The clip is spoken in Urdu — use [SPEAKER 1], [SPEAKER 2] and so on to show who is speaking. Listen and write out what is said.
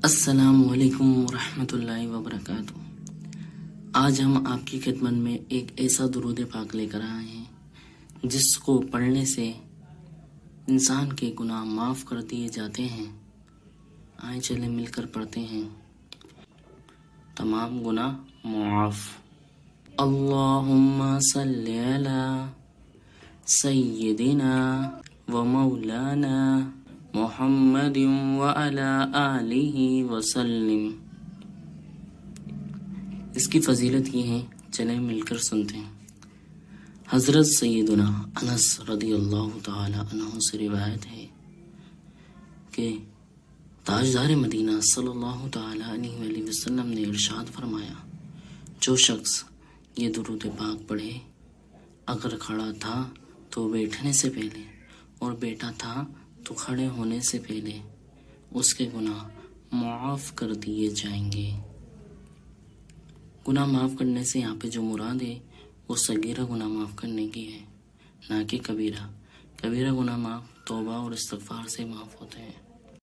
[SPEAKER 1] السلام علیکم ورحمۃ اللہ وبرکاتہ۔ آج ہم آپ کی خدمت میں ایک ایسا درود پاک لے کر آئے ہیں جس کو پڑھنے سے انسان کے گناہ معاف کر دیے جاتے ہیں۔ آئیں چلے مل کر پڑھتے ہیں۔ تمام گناہ معاف۔ اللہم صلی علی سیدنا و مولانا محمد وعلی آلہ وسلم۔ اس کی فضیلت یہ ہے، چلیں مل کر سنتے ہیں۔ حضرت سیدنا انس رضی اللہ تعالی عنہ سے روایت ہے کہ تاجدار مدینہ صلی اللہ تعالی علیہ وآلہ وسلم نے ارشاد فرمایا، جو شخص یہ درود پاک پڑھے، اگر کھڑا تھا تو بیٹھنے سے پہلے اور بیٹھا تھا تو کھڑے ہونے سے پہلے، اس کے گناہ معاف کر دیے جائیں گے۔ گناہ معاف کرنے سے یہاں پہ جو مراد ہے وہ صغیرہ گناہ معاف کرنے کی ہے، نہ کہ کبیرہ۔ کبیرہ گناہ معاف توبہ اور استغفار سے معاف ہوتے ہیں۔